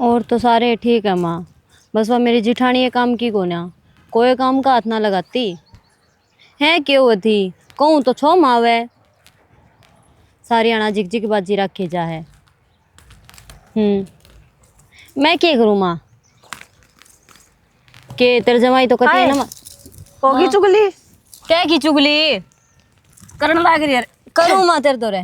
और तो सारे ठीक है माँ। बस वह मेरी जिठानी ये काम की को ना कोई काम का हाथ ना लगाती है। क्यों थी कहूँ तो छो मावे सारी आना जिक जिक बाजी रखे जा है। मैं क्या करूँ माँ के तेरे जमाई तो कहती है ना होगी चुगली। क्या की चुगली करण लाग रही है। करूँ माँ तेरे तो रे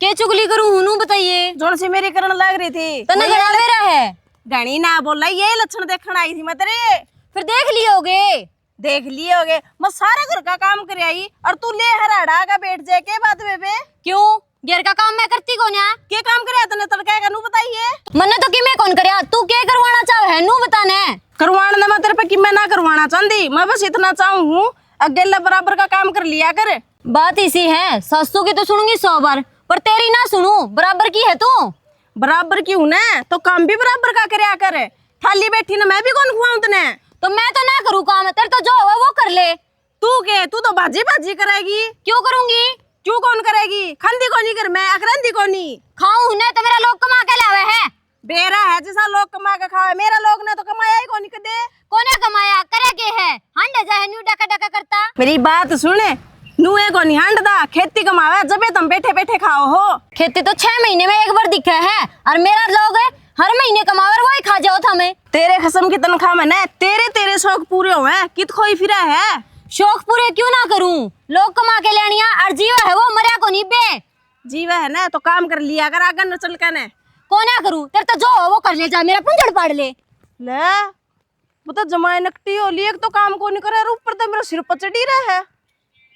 के चुगली करूँ हुनू बताइए। जोन सी मेरी करण लाग रही थी तने गड़ा मेरा है घनी ना बोला ये लक्षण देखने आई थी मैं तेरे। फिर देख लियोगे। देख लिए होगे मैं सारा घर का काम कर आई और तू ले हराड़ा का बैठ जाए के बात बेबे। क्यों घर का काम मैं करती कौन है। के काम करे तने तड़का कनु बताइए। मन्ने तो कि मैं कौन करया तू क्या करवाना चाहे है नू बताने। करवाना मैं तेरे पे कि मैं ना करवाना चाहती मैं बस इतना चाहूँ हूँ अकेला बराबर का काम कर लिया कर। बात इसी है सासू की तो सुनूंगी 100 बार पर तेरी ना सुनू बराबर की है तू। बराबर की हूँ ना तो काम भी बराबर का करया कर। थाली बैठी ना मैं भी कौन खुआऊं तने। तो मैं तो ना करूँ काम तेरे तो जो होगा वो कर ले। तू के तू तो भाजी भाजी करेगी। क्यों करूंगी क्यों कौन करेगी खंदी कोनी कर मैं अखरंदी कोनी खाऊं ना तो मेरा लोग कमा के लावे है। बेरा है जैसा लोग कमा के खावे मेरा लोग ने तो कमाया ही कोनी कदे। कोने कमाया करे के है हंड जाए न्यू डका डका करता। मेरी बात सुने नुए को नहीं हंडदा खेती कमावे जबे तुम बैठे बैठे खाओ हो। खेती तो 6 महीने में एक बार दिखा है और मेरा लोग हर महीने कमावर वही खा जाओ था मैं। तेरे खसम की तनख्वाह में ना तेरे तेरे शौक पूरे हुए कित खोई फिरा है। शौक पूरे क्यों ना करूं लोग कमा के लेनिया और जीवा है वो मरिया को नहीं बे। जीवा है ना तो काम कर लिया अगर आगे न चल के ने को ना करूं तेरे तो जो हो वो कर ले जा मेरा पुंजड़ पाड़ ले। ले वो तो जमाए नकटी हो ली एक तो काम को नहीं करे और ऊपर तो मेरा सिर पर चढ़ी रहा है।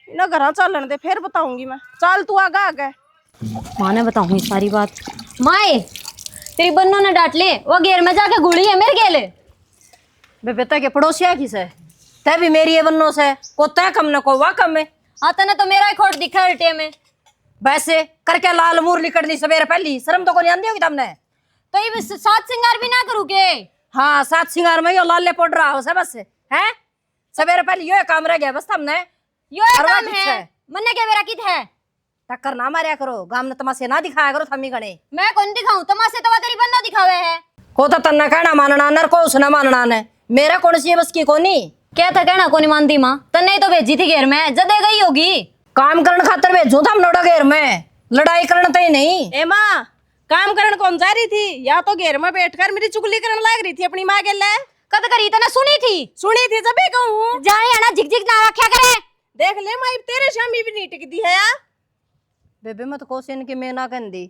ना घर चलन दे फिर बताऊंगी मैं चल तू आगे आगे। माँ ने बताऊंगी सारी बात। माए तेरी बन्नों ने डांट ले वो घेर में जाके गुड़ी है मेरे गेले। बेटा के पड़ोसिया की से तै भी मेरी बन्नो से को तय कम न को वा कम है। आता ना तो मेरा ही खोट दिखा है में वैसे करके लाल मूरली कर ली सवेरे पहली शर्म तो को नहीं आंदी होगी तुमने। तो ये सात सिंगार भी ना करूँ के। हाँ सात सिंगार में यो लाले पड़ रहा हो से बस है सवेरे पहले यो काम रह गया बस तुमने। यो काम है मन्ने क्या मेरा कित है टक्कर ना मारिया करो गाम ने तमाशे ना दिखाया करो थमी गणे। मैं कौन दिखाऊं तमाशे तो तेरी बन्नो दिखावे है। को तो तन्ना कहना मानना नर को उसने मानना ने मेरा कौन सी बस की कोनी। क्या था कहना कोनी मानती माँ तन्ने तो भेजी थी घेर में जदे गई होगी। काम करने खातर भेजो था नोड़ा घेर में लड़ाई करने तो ही नहीं। ए माँ काम करने कौन जा रही थी या तो घेर में बैठकर मेरी चुगली करने लग रही थी अपनी माँ के लिए। कद करी तना सुनी थी जब भी कहूँ जाए ना झिक झिक ना रखा करे। देख ले माई तेरे शामी भी नहीं टिकती है यार। बेबे मत कोशिन की मैं ना कहती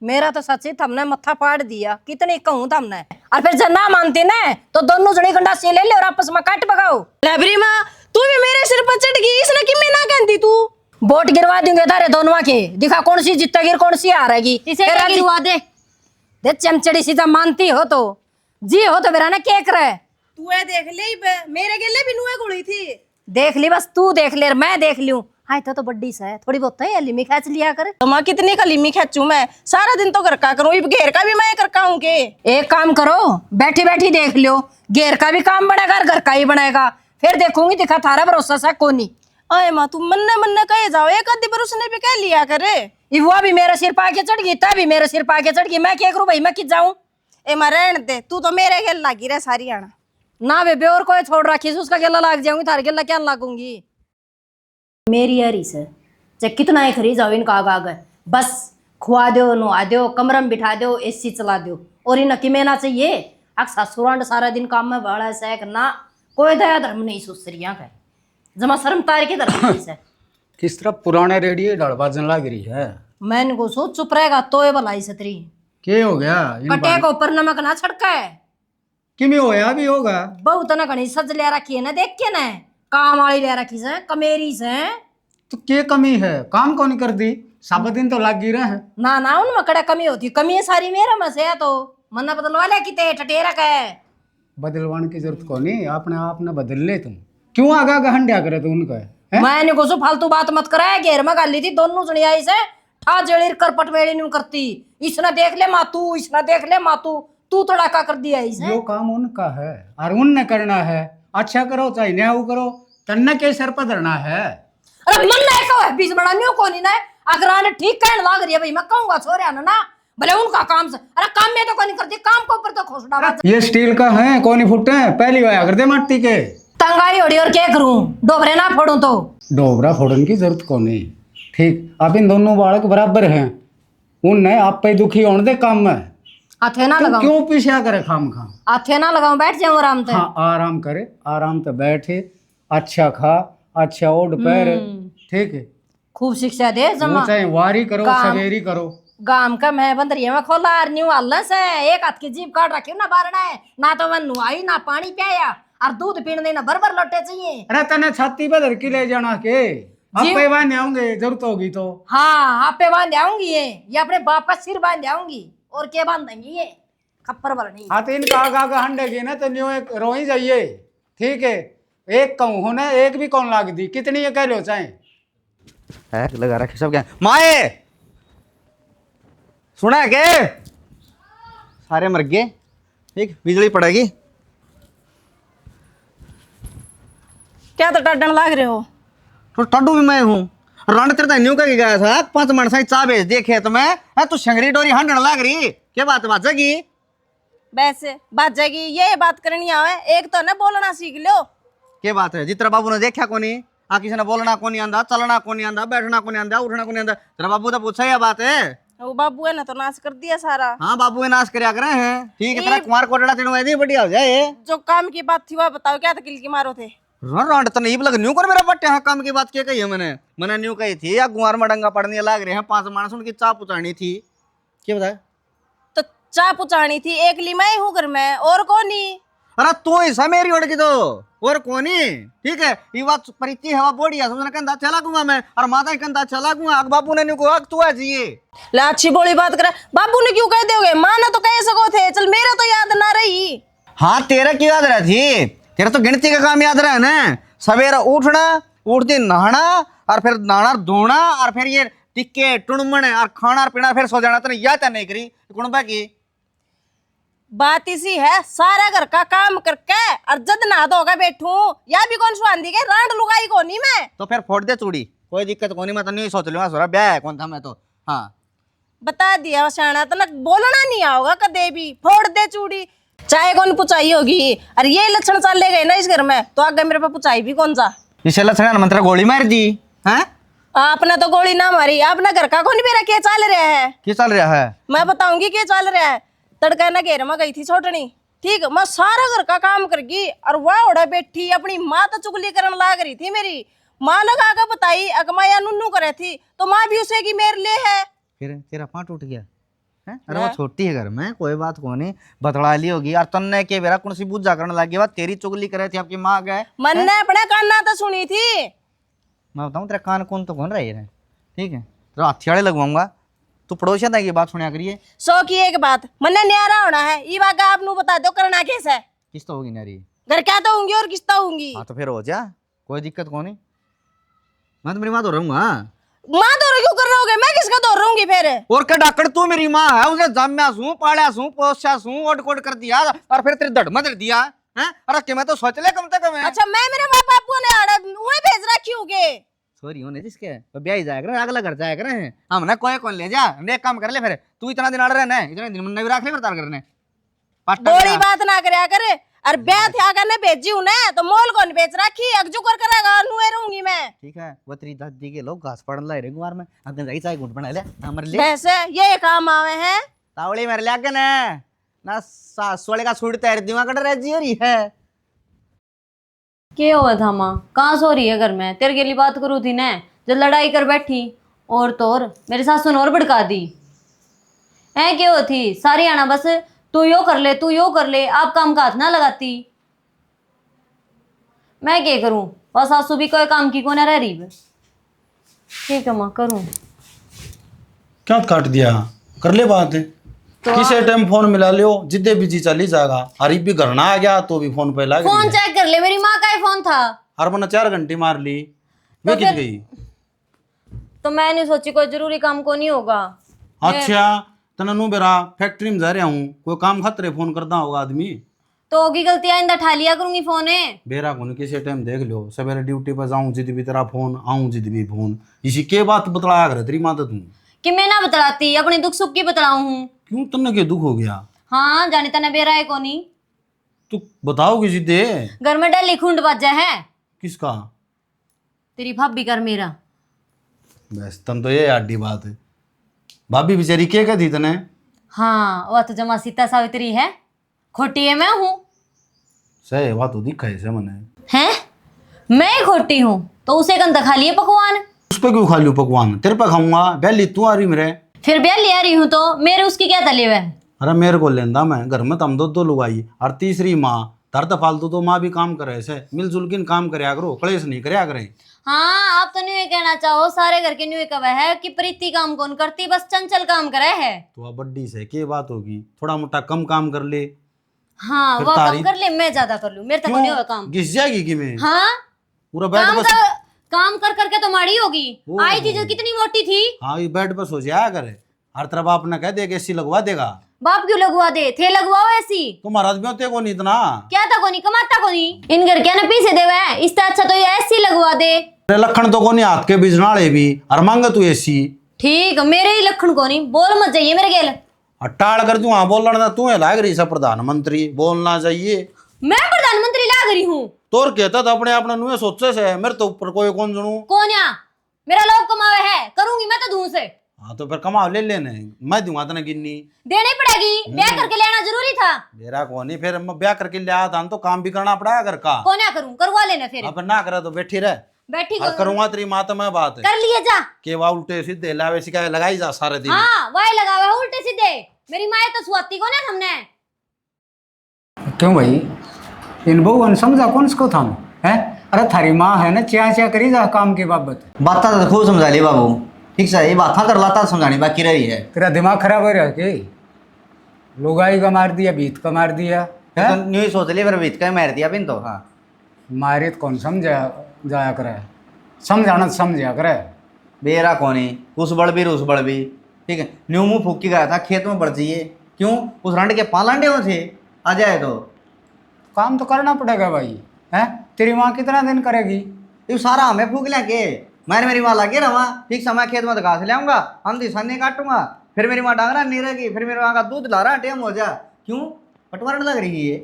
मेरा तो सच्ची थमने मत्था पाड़ दिया कितनी कहूँ थमने और फिर जब ना मानती ना तो दोनों जनी गंडासी ले ले और आपस में काट पकाओ। लाइब्रेरी माँ तू भी मेरे सिर पर चढ़ गई इसने कि मैं ना कहती तू वोट गिरवा दूंगे तारे दोनों के दिखा कौन सी जीतेगी कौन सी हारेगी। इसे गिरवा दे चमचड़ी सीधा मानती हो तो जी हो तो मेरा ना क्या करे। तू देख ले मेरे गेले भी नुए गुड़ी थी देख ली बस तू देख ले मैं देख लूं। हाँ तो बड्डी सा थोड़ी बहुत है लिमी खींच लिया कर। तो मैं कितनी का लिमी खींचू मैं सारा दिन तो घर का करूँ घेर का भी मैं करका हूँ के। एक काम करो बैठी बैठी देख लो घेर का भी काम बनेगा घर का ही बनेगा फिर देखूंगी दिखा थारा भरोसा सा कोनी। अरे माँ तू मन्ने मन्ने कहे जाओ एक आधी बार उसने भी कह लिया करे। वो भी मेरे सिर पाके चढ़ गई तभी मेरे सिर पाके चढ़ गई मैं क्या करूँ भाई मैं किस जाऊँ। ए मैं रहने दे तू तो मेरे खेल लागी रहे सारी आना ना बेबे और कोई छोड़ रखी उसका गेला लाग जाऊंगी थारे गेला क्या लागूंगी। मेरी यारी से चाहे कितना ही खरीद जाओ इनका आग आग बस खुआ दो नुआ दो कमरे में बिठा दो एसी चला दो और इन की ना चाहिए अक ससुरांड सारा दिन काम में बड़ा सैक ना कोई दया धर्म नहीं सुसरिया का जमा शर्म तार के धर्म से किस तरह पुराने रेडियो डाल बाजन लग रही है। मैंने को सो चुप रहेगा तो ये भलाई सतरी क्या हो गया कटे को ऊपर नमक ना छड़का है कि में होया भी होगा बहुत ना घनी सज ले रखी है ना देख के ना काम वाली ले रखी से कमेरी से। तो क्या कमी है काम कौन कर दी सब दिन तो लग ही रहे हैं। ना उनमें कड़ा कमी होती कमी है सारी मेरा में से तो मन्ना बदलवा ले किते ठटेरा का है बदलवाने की जरूरत को नहीं अपने आप ने बदल ले तुम क्यों आगा गहंडिया करे तो उनका है? मैंने को सो फालतू बात मत कराया घेर में गाली थी दोनों जनी आई से ठा जड़ी करपट वेड़ी नहीं करती इसने देख ले मातू इसने देख ले मातू तू तड़ाका कर दिया इसे। यो काम उनका है और उनने करना है अच्छा करो चाहे न्याय करो तन्ने के सर पर धरना है। अरे मन ना को है बीच बड़ा न्यू कोनी ना अगर आने ठीक कहने लाग रही है भाई मैं कहूंगा छोरे ना भले उनका काम से, अरे काम में तो कोई नहीं करती, काम को ऊपर तो खोसड़ा बात। ये स्टील का है, कौन ही फुटे हैं, पहली वाया कर दे मट्टी के। तंगाई ओढ़ी और क्या करूं, डोबरे ना फोड़ूं तो। डोबरा फोड़न की जरूरत कौन नहीं, ठीक। आप इन दोनों बालक बराबर हैं, उनने आप पे दुखी होने दे काम में। हाथे ना तुम लगाऊं, क्यों पीछा करे खाम खा। हाथे ना लगाऊं, बैठ जाऊं आराम से। हाँ आराम करे, आराम से बैठे, अच्छा खा, अच्छा ओढ़ पैर, ठीक है। खूब शिक्षा दे जमा। वो चाहे वारी करो सवेरी करो। गाम का मैं बंदरिया में खोला और न्यू हल्ला से एक हाथ की जीभ काट रखी ना बारना है, ना तो मैं नुआई ना पानी पिया और दूध पीने ना भर लोटे चाहिए। अरे तने छाती पे धर के ले जाना के, आप पे बांध आऊंगे जरूरत होगी तो। हाँ, आप पे बांध आऊंगी ये अपने बाप का सिर बांध आऊंगी, और क्या बांध देंगी ये खप्पर वाला नहीं। हाँ तो इनका आगा हंडे की ना तो न्यू एक रोई जाइए, ठीक है। एक कहूँ होना, एक भी कौन लाग दी, कितनी ये कह लो चाहे है लगा रखे सब क्या माए सुना है के सारे मर गए, ठीक बिजली पड़ेगी। क्या तो टड्डन लाग रहे हो? तो टड्डू भी मैं हूँ, रंड तेरे न्यू कह गया था 5 मिनट से चाह भेज दिए खेत में है, तू शंगरी डोरी हंडन लाग रही, क्या बात बाजेगी? वैसे बात जाएगी, ये बात करनी आवे, एक तो ना बोलना सीख लो। क्या बात है, जितना बाबू ने देखा कोनी, आ किसी ने बोलना कोनी आंदा, चलना कोनी आंदा, बैठना कोनी आंदा, उठना कोनी आंदा, तेरा बाबू तो पूछा यह बात है। वो बाबू है ना तो नाश कर दिया सारा। हाँ बाबू ने नाश करया करे हैं, ठीक है। तेरा कुमार कोटड़ा तेरे दी बढ़िया हो जाए। जो काम की बात थी वह बताओ, क्या तकलीफ की मारो थे? रंड तो नहीं लग न्यू कर मेरा बट्टे, हाँ काम की बात क्या कही है मैंने न्यू कही थी या गुआर में डंगा पड़ने लाग रहे हैं, 5 मानस उनकी चाह पुचानी थी, क्या बताया? तो चाह पुचानी थी, एक ली मैं हूँ घर में, और कौन नहीं। अरे तू ऐसा मेरी ओढ़ की तो और कोनी, ठीक है। ये बात परिचय हवा बोड़ी है, समझना कंधा चला दूंगा मैं, और माता ही कंधा चला दूंगा। बाबू ने न्यू को तू है जी ला अच्छी बोली बात करे, बाबू ने क्यों कह दोगे, माँ ने तो कह सको थे, चल मेरे तो याद ना रही। हाँ तेरा क्यों याद रहती, तेरा तो गिनती का काम याद रहा ना। सवेरा उठना, उठते नहाना, और फिर नहाना धोना, और फिर ये टिक्के टुणमण और खाना और पीना, फिर सो जाना। तेने याद नहीं करी कुणबा की बात इसी है, सारा घर का काम करके और जद नहा धोगा बैठू, या भी कौन सुहांदी के रांड लुगाई को नहीं मैं। तो फिर फोड़ दे चूड़ी, कोई दिक्कत को नहीं, मैं तो नहीं सोच लूंगा सोरा ब्याह है कौन था मैं तो। हाँ बता दिया शाना, तो ना बोलना नहीं आओगा कदे भी, फोड़ दे चूड़ी, चाहे कौन पुचाई होगी। और ये लक्षण चल ले गए ना इस घर में, तो आगे मेरे पे पुचाई भी कौन सा। इसे लक्षण मंत्र गोली मार दी है, आपने तो गोली ना मारी, अपना घर का कौन मेरा क्या चल रहा है, क्या चल रहा है? मैं बताऊंगी क्या चल रहा है। तड़का ना घेर में गई थी छोटनी, ठीक, मैं सारा घर का काम करगी, और वह ओढ़ा बैठी अपनी माँ तो चुगली करने लाग रही थी। मेरी माँ लगा कर बताई अगमा या नुन्नू करे थी, तो माँ भी उसे की मेरे लिए है। फिर तेरा पाँ टूट गया है? अरे वो छोटी है घर में, कोई बात को नहीं, बतला ली होगी। और तन्ने के बेरा कौन सी बुझा करने लगी, बात तेरी चुगली करे थी आपकी माँ गए। मन ने अपने कान्ना तो सुनी थी। मैं बताऊँ तेरा कान कौन तो कौन रही है, ठीक है, तो हथियारे लगवाऊंगा, तू पड़ोसिया था ये बात सुनिया करिए। सो की एक बात मन्ने न्यारा होना है, ये बात आप नु बता दो करना कैसे है। किस तो होगी नारी, घर क्या तो होंगी और किस तो होंगी। हाँ तो फिर हो जा, कोई दिक्कत को नहीं, मैं तो मेरी माँ तो रहूंगा। माँ तो क्यों कर रहे होगे, मैं किसका दौड़ रहूंगी फिर। और क्या डाकड़ तू मेरी माँ है, उसे जम्या सू पाला सू पोसा सू ओट कोट कर दिया, और फिर तेरे धड़ मदर दिया है। अरे कि मैं तो सोच ले कम से कम है। अच्छा मैं मेरे माँ बापू ने आड़ा उन्हें भेज रखी होगे। सॉरी होने जिसके तो ब्याह जाया करे, अगला घर जाया करे हैं हम ना, कोई कौन ले जा, एक काम कर ले फिर, तू इतना दिन आड़ रहना है, इतने दिन में भी रख ले फिर करने बड़ी बात ना करया करे। और ब्याह थे अगर ने भेजी हूं ना, तो मोल कौन बेच रखी, अगजू कर करेगा नुए रहूंगी मैं। ठीक है वो तेरी दादी के लोग घास पड़न लाए रे गुआर में, अगन जाई चाय घुट बना ले हमर ले वैसे ये काम आवे हैं तावड़ी मेरे ले आके ना सासुवाले का सूट तैर दिवा कट रह जी हो रही है। क्या हुआ था माँ, कहाँ सो रही है घर में, तेरे के लिए बात करूँ थी ना, जब लड़ाई कर बैठी और तो और मेरे सासू ने और भड़का दी है। क्या हुआ थी सारी आना बस तू यो कर ले, तू यो कर ले, आप काम का हाथ ना लगाती, मैं क्या करूं, और सासू भी कोई काम की को ना रह रही है। ठीक है माँ करूं, क्यों काट दिया, कर ले बात है तो किसी टाइम फोन मिला लियो, जिद्दे बिजी चली जाएगा। हरीफ भी घर ना आ गया तो भी फोन पे लग फोन चेक कर ले, मेरी माँ का ही फोन था, हर मना 4 घंटे मार ली, मैं कित गई तो मैं नहीं सोची कोई जरूरी काम को नहीं होगा। अच्छा तना नु बेरा फैक्ट्री में जा रहा हूँ, कोई काम खतरे फोन करता होगा आदमी, तो होगी गलती आइंदा ठा लिया करूंगी फोन है। बेरा को किसी टाइम देख लो, सवेरे ड्यूटी पर जाऊं जिद भी तेरा फोन, आऊं जिद भी फोन, इसी के बात बतलाया कर तेरी माँ तो तू कि मैं ना बतलाती, अपने दुख सुख की बतलाऊं हूँ। क्यों तन्ने के दुख हो गया? हाँ, जाने तने बेरा है कोनी। तू बताओगी सीधे। घर में डेली खूंड बाजा है। किसका? तेरी भाभी कर मेरा। बस तन तो ये आडी बात है। भाभी बेचारी क्या कहती तने? हाँ, वह तो जमा सीता सावित्री है, खोटी है मैं हूँ। सही बात तो दिखा है मने। हैं? मैं खोटी हूँ तो उसे कंधा खा लिए पकवान। उस पे क्यों खा लूं पकवान? तेरे पे खाऊंगा। पहले तू आ रही मेरे। फिर ब्याह ले आ रही हूँ तो मेरे उसकी क्या तले है? अरे मेरे को लेंदा मैं घर में तम दो लुगाई और तीसरी माँ तर तो फालतू तो माँ भी काम करे से मिलजुल के काम करया करो, कलेश नहीं करया करे। हाँ, आप तो न्यू ये कहना चाहो सारे घर के न्यू कब है कि प्रीति काम कौन करती, बस चंचल काम करे है। तो अब बड्डी से क्या बात होगी? थोड़ा मोटा कम काम कर ले। हाँ, फिर वो काम तारीफ- कर ले, मैं ज्यादा कर लूं, मेरे तक नहीं होगा काम। घिस जाएगी कि मैं हाँ, पूरा बेड काम पर कर काम कर करके तो माड़ी होगी। ओ। आई थी जो कितनी मोटी थी। हाँ ये बेड पर सो जाया करे। हर तरफ आपने कह दिया कि एसी लगवा देगा। बाप क्यों लगवा दे, थे लगवाओ ऐसी। तुम्हारा आदमी होते को नहीं इतना। क्या था कोनी, कमाता कोनी, इन घर क्या ना पीछे देवे है, इससे अच्छा तो ये ऐसी लगवा दे। तेरे लखन तो को नहीं हाथ के बिजनाड़े भी और मांगे तू एसी। ठीक, मेरे ही लखन कोनी, बोल मत जाइए मेरे गेल। अट्टाड़ कर तू हाँ बोलना तू है लाग रही सब प्रधानमंत्री बोलना चाहिए। मैं प्रधानमंत्री लाग रही हूँ। तोर कहता था अपने अपने नुए सोचे से मेरे तो ऊपर कोई कौन सुनू। कौन या मेरा लोग कमावे है, करूंगी मैं तो धूं से। हाँ तो फिर कमाओ ले लेने, मैं दूंगा तना गिन्नी। देनी पड़ेगी, ब्याह करके लेना जरूरी था। मेरा कौन नहीं, फिर मैं ब्याह करके ले आया था तो काम भी करना पड़ा घर का। कौन या करूं, करवा लेना फिर। अब ना करे तो बैठी रह। बैठी और करूंगा तेरी माँ तो मैं बात है कर लिए जा। के वा उल्टे सीधे लावे सिखाए लगाई जा सारे दिन। हाँ, वाई लगावे उल्टे सीधे। मेरी माए तो सुआती को ना हमने। क्यों भाई इन बहु समझा कौन इसको था है? अरे थारी माँ है ना, च्या च्या करी जा काम की बाबत। बात तो खूब समझा ली बाबू, ठीक से ये बात कर लाता समझानी बाकी रही है। तेरा दिमाग खराब हो रहा कि लुगाई का मार दिया, बीत का मार दिया है? तो न्यू ही सोच लिया फिर बीत का मार दिया बिन तो। हाँ मारे तो कौन समझा जाया करे, समझाना समझा करे। बेरा कोनी उस बड़ भी ठीक है। न्यू मुँह फूक के गया था खेत में बढ़ जाइए, क्यों उस रंड के पालांडे हो थे आ जाए तो। काम तो करना पड़ेगा भाई है। तेरी माँ कितना दिन करेगी? ये सारा हमें फूक लिया के मैंने मेरी माँ लगे रहा ठीक समय खेत में तो घास ले आऊंगा, अंधी सन्नी काटूंगा, फिर मेरी माँ डांगरा नहीं रहेगी, फिर मेरी माँ का दूध ला रहा टेम हो जा। क्यों पटवारन लग रही है?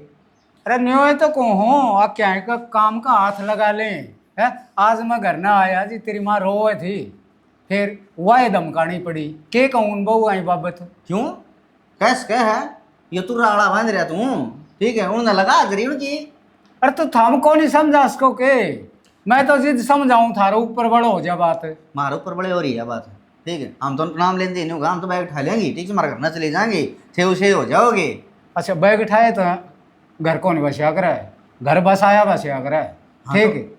अरे न्यू है तो कहूँ आ क्या का काम का हाथ लगा ले है। आज मैं घर ना आया जी, तेरी माँ रोए थी, फिर वाह धमकानी पड़ी के कहूँ बहू आई बाबत। क्यों कैस कह है ये तू राड़ा बांध रहा तू, ठीक है उन्हें लगा जरी उनकी। अरे तो थाम को नहीं समझा उसको के, मैं तो जिद समझाऊं थारो ऊपर बड़ो हो जा बात। मारो ऊपर बड़े हो रही है बात, ठीक है हम तो नाम लेते नहीं होगा, हम तो बैग उठा लेंगे, ठीक से हमारे घर ना चले जाएंगे, छे उसे हो जाओगे। अच्छा बैग उठाए तो घर को नहीं बसाया करे, घर बसाया बसाया करे, ठीक है।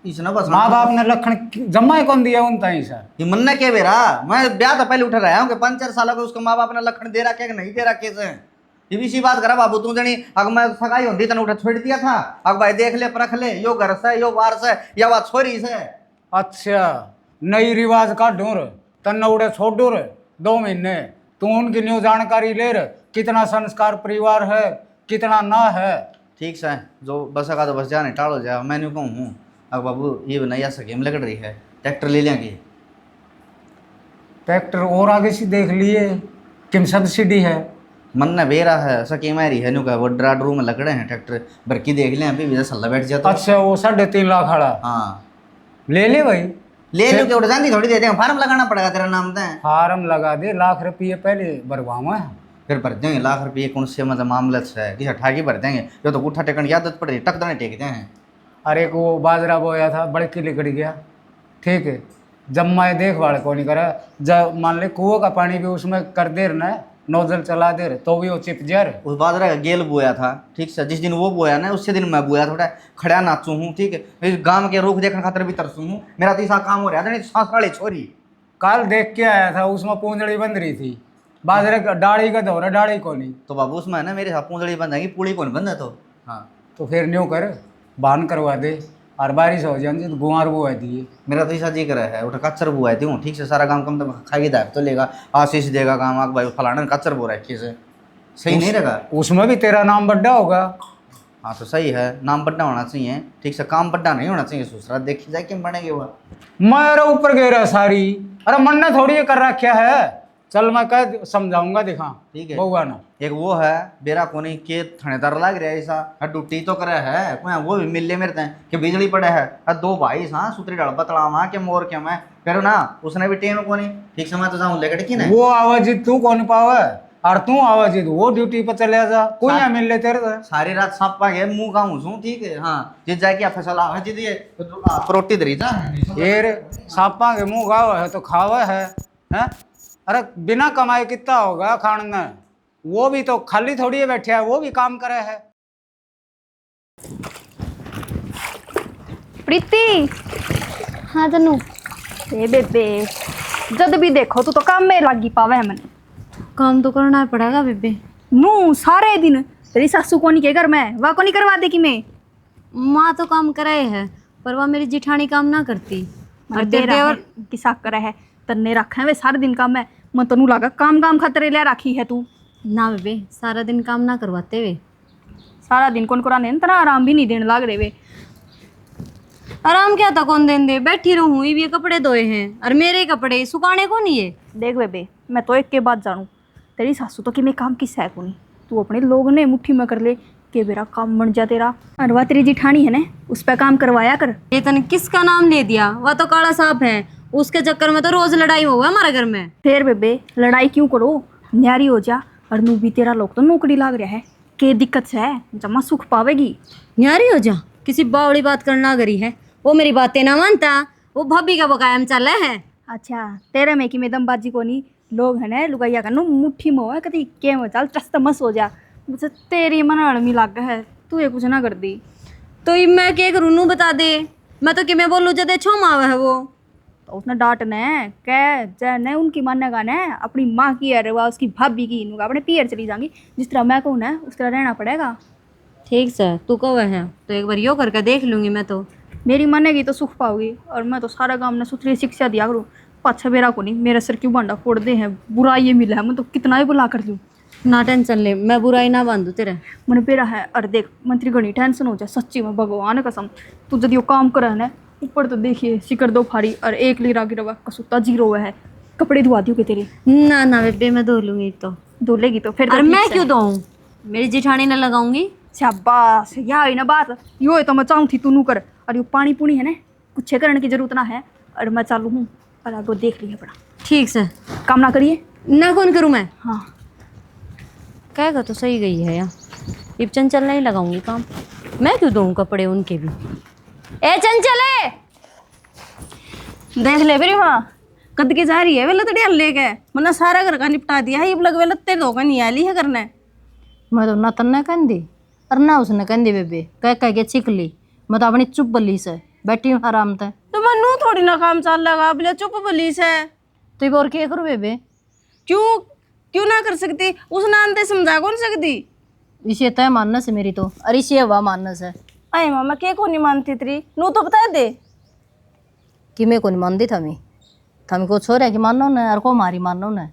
इसने बस माँ बाप ने लखन जम्मा ही कौन दिया उन तई सर। ये मन ने क्या बेरा, मैं ब्याह तो पहले उठा रहा हूँ कि 5-4 साल का उसको माँ बाप ने लखन दे रखा कि नहीं दे रखे से। ये भी सी बात करा बाबू तू जनी अगर मैं सगाई होती तने उठा छोड़ दिया था, अब भाई देख ले परख ले यो घर से यो बार से या बात छोरी से। अच्छा नई रिवाज का ढूंढ तन उड़े छोड़ डूर 2 महीने तू उनकी न्यू जानकारी ले रहे, कितना संस्कार परिवार है कितना ना है। ठीक से जो बस का तो बस जाने टालो जा, मैं नहीं कहूँ अब बाबू ये नया स्कीम लग रही है, ट्रैक्टर ले लेंगे। ट्रैक्टर और आगे से देख लिए किम सब्सिडी है। मन ने बेरा है स्कीम आ रही है न्यू का वो ड्राड रूम में लकड़े हैं ट्रैक्टर भर की देख ले अभी भी सल्ला बैठ जाता। अच्छा वो 3.5 लाख खड़ा हाँ ले ले भाई, ले लो के उठ जाती थोड़ी देते हैं, फार्म लगाना पड़ेगा तेरा नाम तो। फार्म लगा दे, लाख रुपये पहले भरवाऊँ। फिर भर देंगे लाख रुपये कौन से मतलब मामला है कि ठाकी भर देंगे, जो तो गुट्ठा टेकन की आदत पड़ रही टक दने टेकते हैं। अरे को बाजरा बोया था बड़की लिकड़ गया, ठीक है। जब मैं देखभाल को नहीं करा, जब मान ले कुओं का पानी भी उसमें कर दे ना, नोजल चला दे तो भी वो चिप जर। उस बाजरा का गेल बोया था, ठीक से जिस दिन वो बोया ना उससे दिन मैं बोया थोड़ा खड़ा नाचू हूँ, ठीक है। इस गांव के रुख देखने खातर भी तरसू हूँ, मेरा तीसरा काम हो रहा था। सांस वाली छोरी काल देख के आया था, उसमें पूंजड़ी बंद रही थी, बाजरे का डाड़ी का दौरा डाड़ी को नहीं। तो बाबू उसमें ना मेरे साथ पूंजड़ी बंद आएगी, पूड़ी कौन बंद है तो। हाँ तो फिर न्यू कर बांध करवा दे, और बारिश हो जाएगी तो गुआर बुआ दिए। मेरा तो ऐसा जी कर है उठा कच्चर बुआ थी हूँ, ठीक से सारा काम कम तो खाई दाग तो लेगा, आशीष देगा काम आग भाई फलाना कच्चर बो रखी से सही नहीं रहेगा। उसमें भी तेरा नाम बड्डा होगा, हाँ तो सही है, नाम बड़ा होना चाहिए, ठीक से, काम बड़ा नहीं होना चाहिए ससुरा। देखी जाए क्यों बनेगी वो। मेरे ऊपर गिरा सारी। अरे मन ने थोड़ी ये कर रखा है। चल मैं कह समझाऊंगा, दिखा ठीक है। बउआ ना। एक वो है बेरा कोनी के थानेदार लग रहा है ऐसा, ड्यूटी तो करे है कोई, वो भी मिलने मेरे तय कि बिजली पड़े है। दो भाई सा सुतरी डाल बतला वहां के मोर के मैं करो ना, उसने भी टेन कोनी ठीक से, मैं तो जाऊं लेकर ठीक है। वो आवाज तू कौन पावे और तू आवाज वो ड्यूटी पर चले जा, कोई यहाँ मिल ले तेरे से। सारी रात सांप पा गए मुंह का हूँ ठीक है। हाँ जिस जाके फैसला है जिद ये रोटी दरी जा फिर सांपा के मुंह गावा है तो खावा है, हैं? अरे बिना कमाए कितना होगा खाने में। वो भी तो खाली थोड़ी है बैठे है, वो भी काम करे है। प्रीति, हाँ तनु। ए बेबे, जब भी देखो तू तो काम में लगी पावे है। मैंने काम तो करना पड़ेगा बेबे। नू सारे दिन तेरी सासू को नहीं के घर में, वह को नहीं करवा दे कि मैं। माँ तो काम कराए है पर वह मेरी जिठानी काम ना करती। और देवर किसा करे है तन्ने रखे वे सारे दिन काम है। मैं तनु लगा काम खतरे ले राखी है तू। ना बेबे, सारा दिन काम ना करवाते वे। सारा दिन कौन कराने, तना आराम भी नहीं देने लाग रहे वे। आराम क्या था कौन देन दे, बैठी रहूं। ये कपड़े धोए हैं और मेरे कपड़े सुखाने को नहीं है। देख बेबे, मैं तो एक के बाद जानू, तेरी सासू तो कि मैं काम किस है को नहीं। तू अपने लोग ने मुट्ठी में कर ले कि मेरा काम बन जा तेरा। और वह तेरी जिठानी है ना, उस पर काम करवाया कर। ये तने किसका नाम ले दिया? वह तो काला सांप है, उसके चक्कर में तो रोज लड़ाई हुआ हमारे घर में। फिर बेबे लड़ाई क्यों करो, न्यारी हो जा। और नू भी तेरा लोग तो नौकरी लाग रहा है, के दिक्कत से है, जमा सुख पावेगी। न्यारी हो जा, किसी बावड़ी बात करना करी है। वो मेरी बातें ना मानता, वो भाभी का बकायम चल रहा है। अच्छा तेरे में कि मैं दमबाजी को नहीं, लोग है ना लुगाइया का नु मुट्ठी में हो कभी के में चल टस मस हो जा। मुझे तेरी मन अड़मी लाग है, तू ये कुछ ना कर दी तो ये मैं क्या करूँ? नू बता दे, मैं तो कि मैं बोलूँ जदे छो मावा है वो। तो उसने डांटना है कह जैने उनकी मानेगा ना, अपनी माँ की है वह उसकी भाभी की, इनका अपने पियर चली जाएंगी। जिस तरह मैं कहूँ ना उस तरह रहना पड़ेगा। ठीक से तू कब है तो एक बार यो करके देख लूँगी मैं तो। मेरी मानेगी तो सुख पाओगी। और मैं तो सारा काम ने सुथरी शिक्षा दिया करूँ, पाछा बेरा को नहीं मेरे सिर क्यों बांडा फोड़ दे हैं। बुरा ये मिला है, मैं तो कितना ही बुला कर लूँ। ना टेंशन ले, मैं बुराई ना बांधू तेरे। मैंने बेरा है। और देख मंत्री घनी टेंशन हो जाए सच्ची में, भगवान कसम। तू जब यो काम करे ना, ऊपर तो देखिए सिकर दो फाड़ी और एक लीरा गिरवा कसूता जीरो है। कपड़े धुआ दियो के तेरे? ना ना बेबे, मैं धो लूँगी तो। धो लेगी तो फिर तो और ठीक मैं से। क्यों धोऊं? मेरी जिठानी ने लगाऊंगी। शाबाश, या ही ना बात। यो है तो मैं चाहूँ थी तू नू कर। और यो पानी पुनी है ना, कुछ करने की जरूरत ना है। और मैं चालू हूँ और आगे देख लिया बड़ा ठीक से काम ना करिए ना कौन करूँ मैं? हाँ कहेगा तो सही गई है यार, इब चंचल नहीं लगाऊंगी काम। मैं क्यों दूँ कपड़े उनके भी? ए चंचले, देख ले फिर वहाँ कद के जा रही है वे लतड़िया लेके। मैंने सारा घर का निपटा दिया है, अब लग वे लत्ते धोखा नहीं आली है करने। मैं तो ना तन्ने कहती और ना उसने कहती बेबे, कह के छिक ली। मैं तो अपनी चुप बली से बैठी हूँ आराम से। तो मनु थोड़ी ना काम चल लगा, बोले चुप पुलिस है। तो ये और क्या करूँ बेबे? क्यों ना कर सकती? उस नाम से समझा कौन सकती? इसे तय मानस है मेरी तो, और इसे हवा मानस है अरे मामा के को नहीं मानती तेरी, नू तो बता दे कि मैं को नहीं मानती थमी को छोड़ है कि मानो न और को मारी मानो न।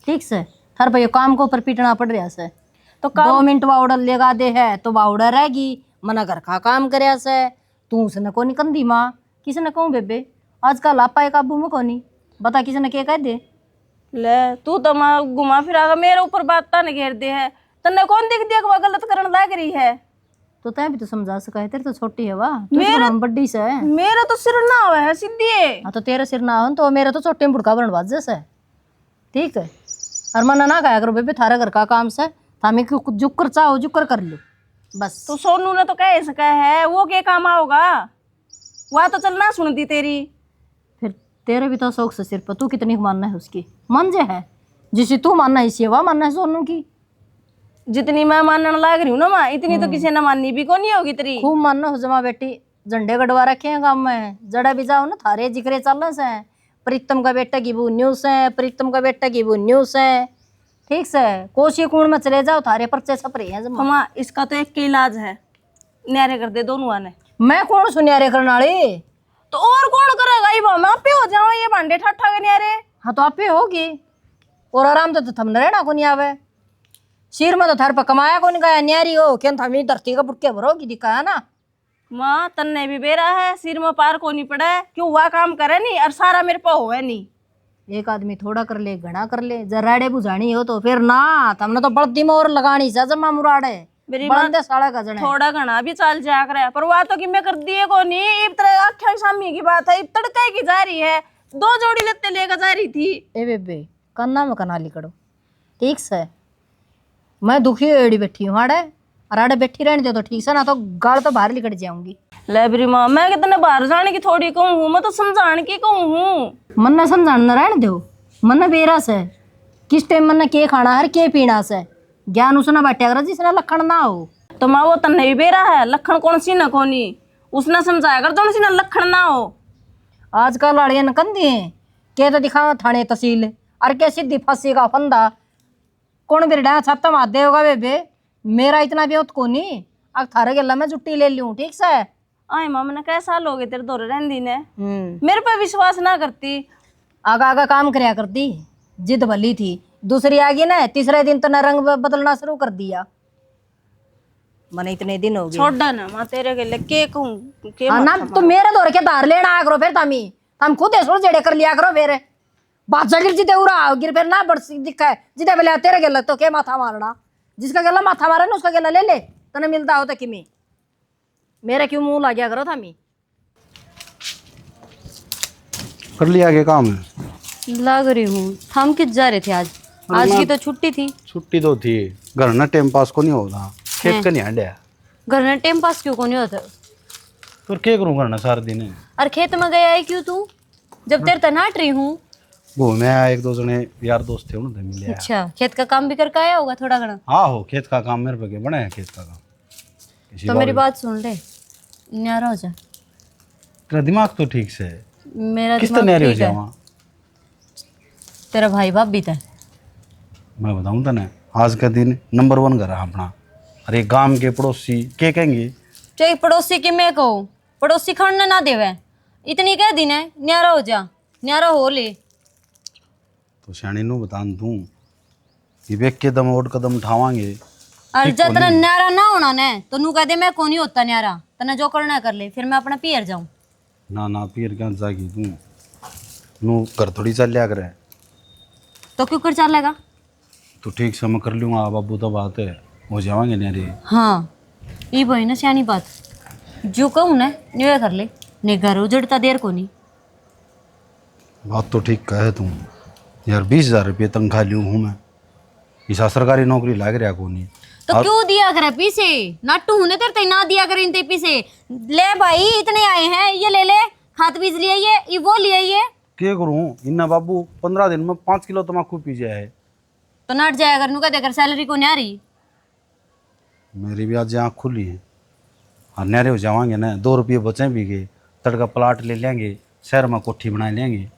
ठीक से हर भाई काम को ऊपर पीटना पड़ रहा से। तो 2 मिनट बाउडर लगा दे है तो बाउडर रहेगी, मना घर का काम करे से। तू उसने को नहीं कंदी माँ, किसने कहूँ बेबे? आजकल आपा एक काबू में को नहीं बता, किसने क्या कह दे? ले तू तो माँ घुमा फिरा मेरे ऊपर बात ता न घेर दे है। तन्ने कौन देख दिया कि वह गलत करने लग रही है? तो तय भी तो समझा सका है, तेरे तो छोटी है वाह, मेरा बड्डी से है। मेरा तो सिर ना हुआ है सीधी है। हाँ तो तेरा सिर ना हो तो मेरा तो छोटे में बुड़का बनवा जैसे। ठीक है, और मना ना खाया करो बेबे, थारा घर का काम से थामे जुक्कर चाहो जुक्कर कर लो बस। तो सोनू ने तो कह सका है, वो क्या काम आओगा? वह तो चलना सुनती तेरी। फिर तेरे भी तो शौक से सिर पर, तू कितनी मानना है उसकी? मन जे है जिसे तू मानना है इसी वह मानना है सोनू की। जितनी मैं मानने लग रही हूँ ना माँ, इतनी तो किसी ने माननी भी को नहीं होगी तेरी। खूब मानना हो जमा बेटी, झंडे गड़वा रखे हैं गाँव में, जड़ा भी जाओ ना थारे जिक्रे चल से। प्रीतम का बेटा की वो न्यूज़ है, प्रीतम का बेटा की वो न्यूज़ है। ठीक से कोशी कुंड में चले जाओ, थारे पर्चे छप रहे हैं जमा। माँ इसका तो एक के इलाज है, न्यारे कर दे दोनों आने। मैं कौन सुनियारे करने वाली? तो और कौन करेगा? ये माँ आप पे हो जाओ ये भांडे ठट्ठा के न्यारे। हाँ तो आप ही होगी, और आराम से तो थम रहना को नहीं आवे। सिर में तो थार पर कमाया कौन गया न्यारी हो क्या था मेरी धरती का बुटके भरोगी दिखा है ना। माँ तन्ने भी बेरा है, सिर में पार को नहीं पड़ा है, क्यों वह काम करे नहीं और सारा मेरे पे हो है नहीं। एक आदमी थोड़ा कर ले घना कर ले, जराड़े बुझानी हो तो फिर ना हमने तो बड़ती में और लगानी सा जमा मुराड़े मेरी बंदे साड़ा का जने थोड़ा घना भी चाल जा कर पर वह तो कि मैं कर दिए को नहीं। इब तरह आख्या सामी की बात है, इब तड़के की जा रही है, 2 जोड़ी लेते लेकर जा रही थी। ए बेबे कन्ना में कनाली करो ठीक से। मैं दुखी एड़ी बैठी हूँ हाड़े और आड़े बैठी रहने दो तो ठीक से, ना तो गाड़ तो बाहर निकट जाऊंगी। लाइब्रेरी माँ मैं कितने बाहर जाने की थोड़ी कहूँ हूँ, मैं तो समझाने की कहूँ हूँ। मन ने समझाना रहने दो, मन ने बेरा से किस टाइम मन ने के खाना है के पीना से ज्ञान उसने बांटा कर जिसने लखन ना हो। तो माँ वो तन्ने भी बेरा है, लखन कौन सी न कोनी उसने समझाया कर कौन सी न लखन ना हो। आजकल लाड़ियां कंदी हैं के तो दिखावा थाने तहसील और के सीधी फांसी का फंदा कौन बिरडा छत्ता मार दे होगा बेबे। मेरा इतना भी को नहीं अब थारे गला मैं जुट्टी ले लूं ठीक से। आए माँ मैंने कैसा लोगे तेरे दौरे रहती ने मेरे पे विश्वास ना करती। आगा आगा काम करया करती, जिद भली थी। दूसरी आ गई ना तीसरे दिन तो न रंग बदलना शुरू कर दिया। मैंने इतने दिन हो गए छोड़ा ना माँ तेरे के लिए के कहूँ के ना तो मेरे दौर के धार लेना आ करो फिर तमी हम खुद ऐसो जेड़े कर लिया करो फिर बादशाह गिर जिते उड़ा गिर फिर ना बड़ दिखा है जिते पहले तेरे गला तो के माथा मारना जिसका गला माथा मारे ना उसका गला ले ले तने मिलता हो तो किमी मेरे क्यों मुंह लग गया करो थामी। कर लिया के काम लग रही हूँ। हम किस जा रहे थे आज? आज की तो छुट्टी थी। छुट्टी तो थी घर ना टाइम पास को नहीं होता खेत का नहीं हंडिया घर में टाइम पास क्यों को नहीं होता? फिर क्या करूँ करना सारा दिन और खेत में गया है क्यों तू जब तेरे तनाट रही हूँ? घूमे आया 1-2 जने यार दोस्त थे उन्होंने मिले आया। अच्छा खेत का काम भी करके आया होगा थोड़ा घना। हाँ हो खेत का काम मेरे पे बना है खेत का काम किसी तो मेरी बात सुन ले, न्यारा हो जा। तेरा दिमाग तो ठीक से है मेरा किस दिमाग तरह हो ठीक है। जावा तेरा भाई बाप भी था। मैं बताऊँ तने आज का दिन नंबर 1 घर है अपना। अरे गांव के पड़ोसी क्या कहेंगे चाहे पड़ोसी की मैं कहूँ पड़ोसी खाने ना देवे इतनी क्या दिन है न्यारा हो जा न्यारा हो ले। तो श्याणी नु बता दूँ कि वे के दम और कदम उठावांगे और जब तेरा न्यारा ना होना ने तो नू कह दे मैं कौन ही होता न्यारा तना जो करना कर ले फिर मैं अपना पियर जाऊं। ना पीर क्या जागी तू नु घर थोड़ी चल लिया करे तो क्यों कर चलेगा? तो ठीक से मैं कर लूँगा बाबू तो बात है हो जावांगे न्यारे। हाँ ये वही ना सियानी बात जो कहूँ ना न्यू कर ले ने घर उजड़ता देर को नहीं। बात तो ठीक कहे तुम यार 20,000 रुपये तनख्वाह लूँ हूँ मैं ऐसा सरकारी नौकरी लाग रहा को नहीं। तो क्यों दिया करे पीछे नाटू होने तेरे ना दिया करे इनते पीछे ले भाई इतने आए हैं ये ले ले खाद बीज लिए ये वो लिए ये क्या करूँ इन्ना बाबू 15 दिन में 5 किलो तम्बाकू पी जाए है तो नाट जाया कर नू कह देकर सैलरी को नहीं आ रही। मेरी भी आज आँख खुली है और न्यारे हो जावांगे ना 2 रुपये बचे भी गए तड़का प्लाट ले लेंगे शहर में कोठी बना लेंगे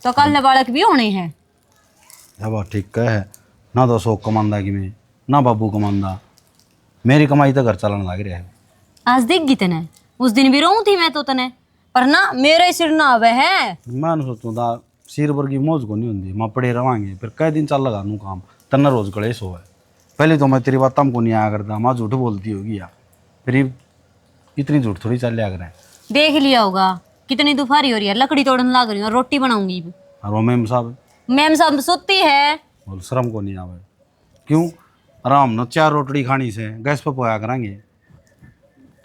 तो कल बालक भी होने हैं। अब ठीक कह है ना तो 100 कमांदा कि मैं ना बाबू कमांदा मेरी कमाई तो घर चलाने लग रहा है। आज देख गई तने उस दिन भी रहूं थी मैं तो तने पर ना मेरे सिर ना आवे है। मैं सोचूँ था सिर वर्गी मौज को नहीं होती मैं पड़े रवांगे फिर कई दिन चल लगा नू काम तन्ना रोज कलेश हो है। पहले तो मैं तेरी बात को नहीं आया करता माँ झूठ बोलती होगी यार फिर इतनी झूठ थोड़ी चल लिया करें। देख लिया होगा कितनी दोपहरी हो रही है लकड़ी तोड़ने लग रही हूँ और रोटी बनाऊंगी। और वो मैम साहब मैम साहब सोती है बोल शर्म को नहीं आवे क्यों आराम न 4 रोटी खानी से गैस पर पोया करेंगे।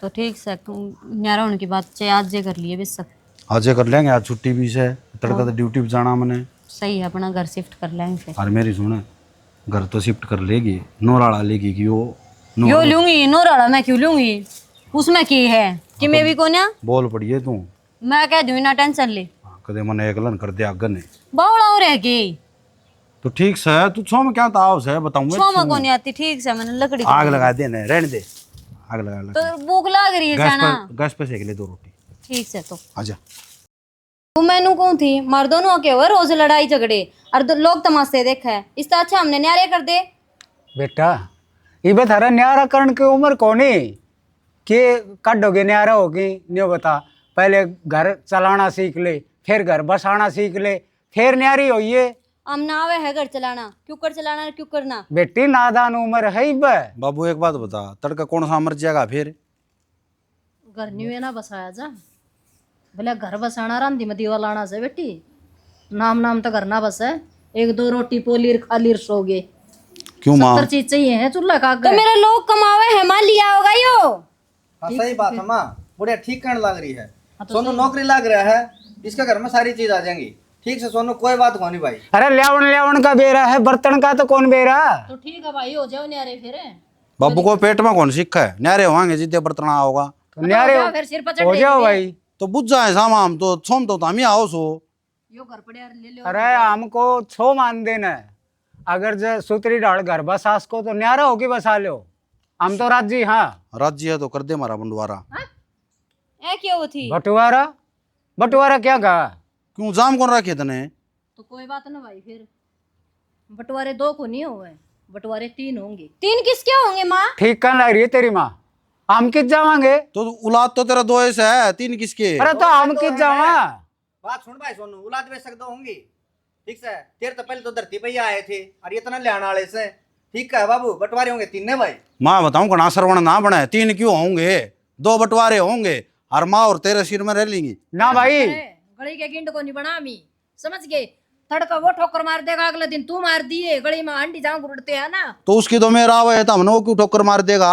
तो ठीक से न्यारा होने की बात चाहे आज जे कर लिए बेशक आज ये कर लेंगे आज छुट्टी भी से तड़का तो ड्यूटी पे जाना मैंने सही है अपना घर शिफ्ट कर लेंगे फिर। और मेरी सुने घर तो शिफ्ट कर लेगी नोराड़ा लेगी कि वो यो लूंगी नोराड़ा मैं क्यों लूंगी उसमें की है कि मैं भी कोन्या बोल पड़िए तू मैं कह दूँ ना टेंशन ले कदे मन एकलन कर दे आगन है बावड़ा हो रह गई तो ठीक से तू छो में क्या ताव से बताऊं छो को नहीं आती ठीक से मैंने लकड़ी आग लगा दे ने रहने दे आग लगा तो भूख लग रही है ना गैस पे सेक ले 2 रोटी ठीक से तो आजा। वो मैनू कौन थी मर्दों नो के हुए रोज लड़ाई झगड़े और लोग तमाशे देखा है इससे अच्छा हमने न्यारे कर दे। बेटा ये थारा न्यारा करण की उम्र कोनी के काटोगे न्यारा होगी न्यो बता पहले घर चलाना सीख ले फिर घर बसाना सीख ले फिर न्यारी होइए हम ना आवे है घर चलाना, क्यों कर चलाना क्यों करना। बेटी नादान उम्र है बे। बाबू एक बात बता, तड़का कौन सा मर जाएगा फिर? घर नहीं है ना बसाया जा, बोले घर बसाना रांधी में दीवा लाना से बेटी, नाम नाम तो घर ना बस है, एक दो रोटी पोलीर खालीर सोगे, क्यों माँ? 70 चीज चाहिए है चूल्हा का तो मेरा लोग कमावे है, मां लिया होगा यो। हाँ सही बात है माँ, बढ़िया ठीक कहने लग रही है। सोनू नौकरी लग रहा है, इसके घर में सारी चीज आ जाएंगी। ठीक से सोनू, कोई बात नहीं भाई। अरे ल्यावन का बेरा है, बर्तन का तो कौन बेरा। तो ठीक है भाई, हो जाओ न्यारे फिर। बाबू को पेट में कौन सीखा है? न्यारे होंगे जितने बर्तना होगा तो न्यारे फिर सिर पर हो जाओ भाई। तो बुझ जाए सामा, हम तो सोम तो हम ही आओ सो। यो घर पड़े ले लो। अरे हमको छो मान देना है, अगर जो सूत्री डाल घर बसास को तो न्यारा होगी बसा लो, हम तो राजी। हाँ राज्य है तो कर दे हमारा बंटवारा। ऐ क्यों थी बंटवारा, बंटवारा क्या कहा? क्यों जाम कौन रखे तने? तो कोई बात ना भाई, फिर बंटवारे 2 को नहीं हुए, बंटवारे 3 होंगे। 3 किसके होंगे माँ? ठीक कहने लग रही है तेरी माँ। हम किस जावांगे? तो औलाद तो तेरा 2 ऐसे है, 3 किसके? अरे तो हम किस जावा? बात सुन भाई सोनू, औलाद बेच सकते होंगी। ठीक से तेरे तो पहले तो धरती पे ही आए थे और ये तो ना लेने वाले से। ठीक है बाबू, बंटवारे होंगे 3 ने भाई। माँ बताऊं कना सरवण ना बने, 3 क्यों होंगे? 2 बंटवारे होंगे और माँ और तेरे सिर में रह लेंगी ना भाई, गली के गिंड को नहीं बना मी, समझ गए? थड़का वो ठोकर मार देगा, अगले दिन तू मार दिए, गली में हंडी जाऊं गुड़ते है ना। तो उसकी तो मेरा आवे है, तो हमने वो क्यों ठोकर मार देगा?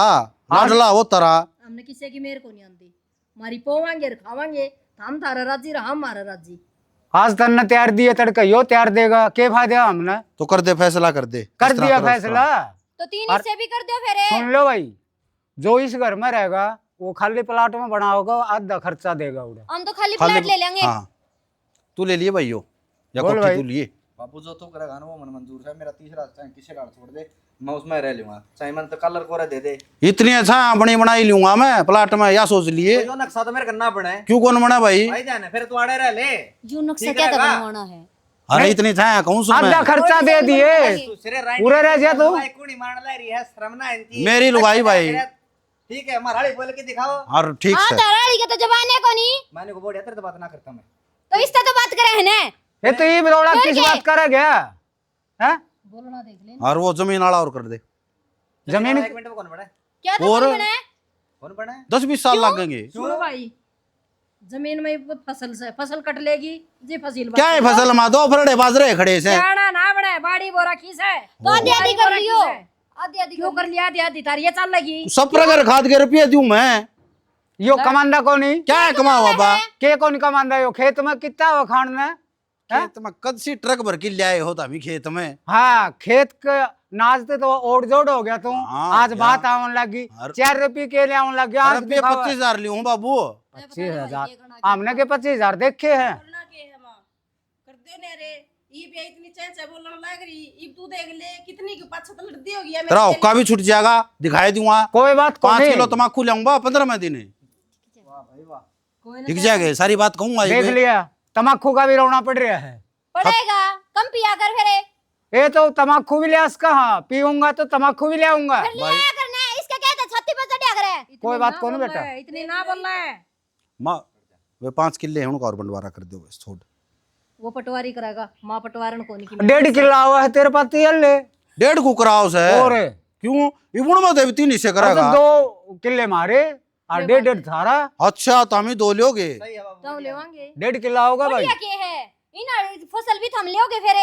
लाडला वो तरह। हमने किसी की मेर को नहीं आती, मारी पोवांगे खावांगे, हम थारा राजी रहा, हम मारा राजी। आज तन्ने तैयार दिए, तड़का यो तैयार देगा, के फायदा हमने? तो कर दे फैसला, कर दे। कर इस तरह दिया करो, इस फैसला। तो 3 हिस्से भी कर दो फिर। सुन लो भाई, जो इस घर में रहेगा वो खाली प्लाट में बना होगा, आधा खर्चा देगा उड़ा। हम तो खाली खाली- प्लाट ले लेंगे। हाँ तू ले लिए भाई, यो या बोल कोठी भाई। तू लिए। बाबू जो तू करेगा ना वो मन मंजूर है। मेरा तीसरा चाहे किसी डाल छोड़ दे, मैं उसमें रह लूंगा। चाहे मन तो कलर कोरा दे दे। इतनी अच्छा अपनी बनाई लूंगा मैं प्लाट में, या सोच लिए? तो यो नक्शा तो मेरे करना पड़े। क्यों कौन बना भाई? भाई जाने फिर तू आड़े रह ले। यू नक्शा ठीक क्या रहेगा? बनवाना है? अरे इतनी छाया कहूँ आधा सुन खर्चा दे दिए, तू सिरे राइट पूरे रह जा तू। भाई कुड़ी मान ले रही है, शर्म ना इनकी। मेरी लुगाई भाई। ठीक है, महारानी बोल के दिखाओ। और ठीक हाँ से ताराड़ी के तो जबान है कोनी, मैंने को बोलिया तेरे तो बात ना करता मैं। तो इससे तो बात करे है ना। ये तो ये बरोड़ा किस बात करे गया है? बोलना देख ले। और वो जमीन आड़ा और कर दे। जमीन 1 मिनट में कौन बड़ा है? क्या तो और? बना है? कौन बड़ा है? 10-20 साल लगेंगे। सुनो भाई, जमीन में फसल से फसल कट लेगी जी, फसील क्या है फसल में? 2 फरड़े बाजरे खड़े से। जाना ना बने, बाड़ी बोरा खीस है तो आधी आधी कर लियो, आधी आधी क्यों कर लिया? आधी आधी तारी ये चल लगी। सब प्रकार खाद के रुपये दूं मैं। यो कमांदा कोनी, क्या है कमा बाबा? के कौन कमांदा? यो खेत में कितना हो खान में? खेत में कद सी ट्रक भर के लाए हो तभी खेत में। हाँ खेत के नाचते तो ओढ़ जोड़ हो गया तू। हाँ, आज क्या? बात आवन लगी, 4 रुपये के लिए आवन लग गया। आज रुपये 25,000 लियो बाबू। 25,000 हमने के 25,000 देखे हैं। बोलना के है मां, कर दे ने रे। ई पे इतनी चैन से बोलने लग रही, ई तू देख ले कितनी की पाछे तो लड़ती होगी तेरा हुक्का भी छूट जाएगा, दिखाई दूंगा। कोई बात 5 कोनी, किलो तम्बाकू लाऊंगा 15 में दिन। दिख जाएगा, सारी बात कहूंगा। देख लिया, तम्बाकू का भी रोना पड़ रहा है। पड़ेगा, कम पिया कर फिर। ये तो तम्बाकू भी ले कहाँ पीऊंगा, तो तम्बाकू भी ले आऊंगा। फिर लिया करना है, इसका क्या था? छत्ती पर चढ़िया करे। कोई बात कौन बेटा, इतनी ना बोलना है। माँ वे 5 किले हैं उनको और बंटवारा कर दो बस, छोड़। वो पटवारी करेगा, माँ पटवारन को नहीं की। 1.5 किलो हुआ है तेरे पास, ये ले। 1.5 कुकराओ से और क्यों इबुण में देवी 3 हिस्से तो करेगा। 2 किले मारे और 1.5 थारा, अच्छा तो हम ही 2 लोगे। तो लेवांगे। 1.5 किलो होगा भाई। बढ़िया के है इन फसल भी थम लियोगे फिर।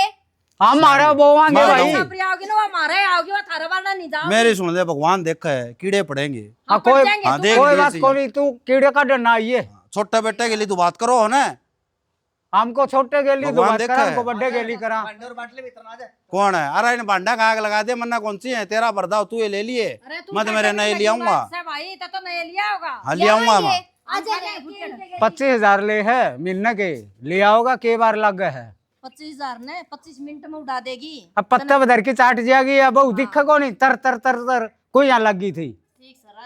हम मारा बोवांगे मैं भाई। बताऊं। सापरी आओगी ना, वो मारे आओगी, वो थारा वाला नहीं जाओ। मेरी सुन ले, भगवान देखा है कीड़े पड़ेंगे। हाँ, पड़ कोई जाएंगे, हाँ, तू देख कोई लिए बात सही। कोनी, तू कीड़े का डर ना आइए। छोटे बेटे के लिए तू बात करो हो ना। हमको छोटे के लिए भगवान बात देखा करा, है। हमको बड्डे के लिए करा। भांडे और बाटले भी इतना आ जाए। कौन है? अरे इन भांडा का आग लगा दे, मन्ना कौन सी है? तेरा बर्दाव तू ये ले लिए, अरे तू मैं तो मेरे नए ले आऊंगा। भाई तो नए लिया होगा। हाँ ले आऊंगा मैं। आ जा 25,000 ले है मिलने के ले आओगा, के बार लग गए है। 25,000 ने 25 मिनट में उड़ा देगी। अब पत्ता बदर की चाट जाएगी, अब बहुत दिक्कत को नहीं, तर तर तर तर कोई यहाँ लग गई थी।